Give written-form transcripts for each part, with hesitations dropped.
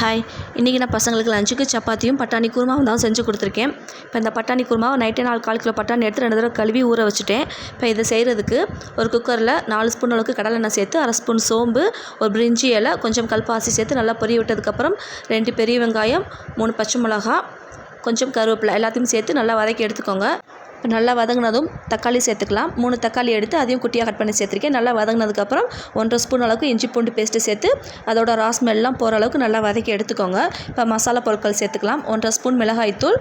Hi, இன்றைக்கி நான் பசங்களுக்கு லஞ்சுக்கு சப்பாத்தியும் பட்டாணி குருமாவும் தான் செஞ்சு கொடுத்துருக்கேன். இப்போ இந்த பட்டாணி குருமாவை நைட்டே 4 கிலோ பட்டாணி எடுத்து 2 தடவை கழுவி ஊற வச்சுட்டேன். இப்போ இதை செய்கிறதுக்கு ஒரு குக்கரில் 4 ஸ்பூன் அளவுக்கு கடலெண்ணெய் சேர்த்து 1/2 ஸ்பூன் சோம்பு, ஒரு பிரிஞ்சி இலை, கொஞ்சம் கல்பாசி சேர்த்து நல்லா பொரிய விட்டதுக்கப்புறம் 2 பெரிய வெங்காயம், 3 பச்சை மிளகா, கொஞ்சம் கருவேப்பிலை எல்லாத்தையும் சேர்த்து நல்லா வதக்கி எடுத்துக்கோங்க. இப்போ நல்லா வதங்கினதும் தக்காளி சேர்த்துக்கலாம். 3 தக்காளி எடுத்து அதையும் குட்டியாக கட் பண்ணி சேர்த்துருக்கேன். நல்லா வதங்கினதுக்கப்புறம் 1.5 ஸ்பூன் அளவுக்கு இஞ்சி பூண்டு பேஸ்ட்டு சேர்த்து அதோட ஸ்மெல்லாம் போகிற அளவுக்கு நல்லா வதக்கி எடுத்துக்கோங்க. இப்போ மசாலா பொருட்கள் சேர்த்துக்கலாம். 1.5 ஸ்பூன் மிளகாய்த்தூள்,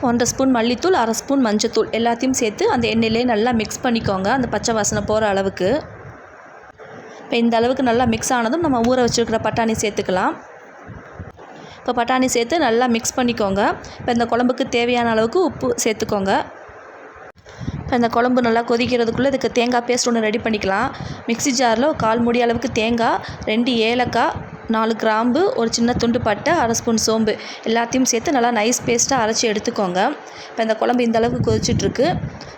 1.5 ஸ்பூன் மல்லித்தூள், 1/2 ஸ்பூன் மஞ்சத்தூள் எல்லாத்தையும் சேர்த்து அந்த எண்ணெயிலே நல்லா மிக்ஸ் பண்ணிக்கோங்க, அந்த பச்சை வாசனை போகிற அளவுக்கு. இப்போ இந்த அளவுக்கு நல்லா மிக்ஸ் ஆனதும் நம்ம ஊற வச்சுருக்கிற பட்டாணி சேர்த்துக்கலாம். இப்போ பட்டாணி சேர்த்து நல்லா மிக்ஸ் பண்ணிக்கோங்க. இப்போ இந்த குழம்புக்கு தேவையான அளவுக்கு உப்பு சேர்த்துக்கோங்க. இப்போ இந்த குழம்பு நல்லா கொதிக்கிறதுக்குள்ளே இதுக்கு தேங்காய் பேஸ்ட் ஒன்று ரெடி பண்ணிக்கலாம். மிக்ஸி ஜாரில் 1/4 மூடி அளவுக்கு தேங்காய், 2 ஏலக்காய், 4 கிராம்பு, ஒரு சின்ன துண்டு பட்டை, 1/2 ஸ்பூன் சோம்பு எல்லாத்தையும் சேர்த்து நல்லா நைஸ் பேஸ்ட்டாக அரைச்சி எடுத்துக்கோங்க. இப்போ இந்த குழம்பு இந்த அளவுக்கு கொதிச்சிட்ருக்கு.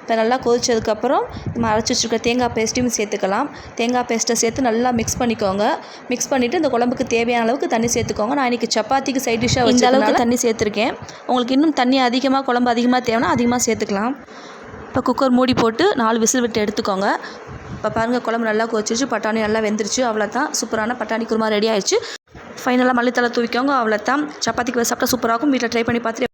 இப்போ நல்லா கொதிச்சதுக்கப்புறம் நம்ம அரைச்சி வச்சுருக்க தேங்காய் பேஸ்ட்டையும் சேர்த்துக்கலாம். தேங்காய் பேஸ்ட்டை சேர்த்து நல்லா மிக்ஸ் பண்ணிக்கோங்க. மிக்ஸ் பண்ணிவிட்டு இந்த குழம்புக்கு தேவையான அளவுக்கு தண்ணி சேர்த்துக்கோங்க. நான் இன்றைக்கி சப்பாத்திக்கு சைட் டிஷ்ஷாக இந்த அளவுக்கு தண்ணி சேர்த்துருக்கேன். உங்களுக்கு இன்னும் தண்ணி அதிகமாக, குழம்பு அதிகமாக தேவைன்னா அதிகமாக சேர்த்துக்கலாம். இப்போ குக்கர் மூடி போட்டு 4 விசில் விட்டு எடுத்துக்கோங்க. இப்போ பாருங்கள், குழம்பு நல்லா கொதிச்சிருச்சு, பட்டாணி நல்லா வெந்துருச்சு. அவ்வளோதான், சூப்பரான பட்டாணி குருமா ரெடி ஆயிடுச்சு. ஃபைனலாக மல்லித்தலை தூவிக்கோங்க. அவ்வளோதான், சப்பாத்திக்கு சாப்பிட்டா சூப்பராக இருக்கும். வீட்டில் ட்ரை பண்ணி பார்த்துட்டு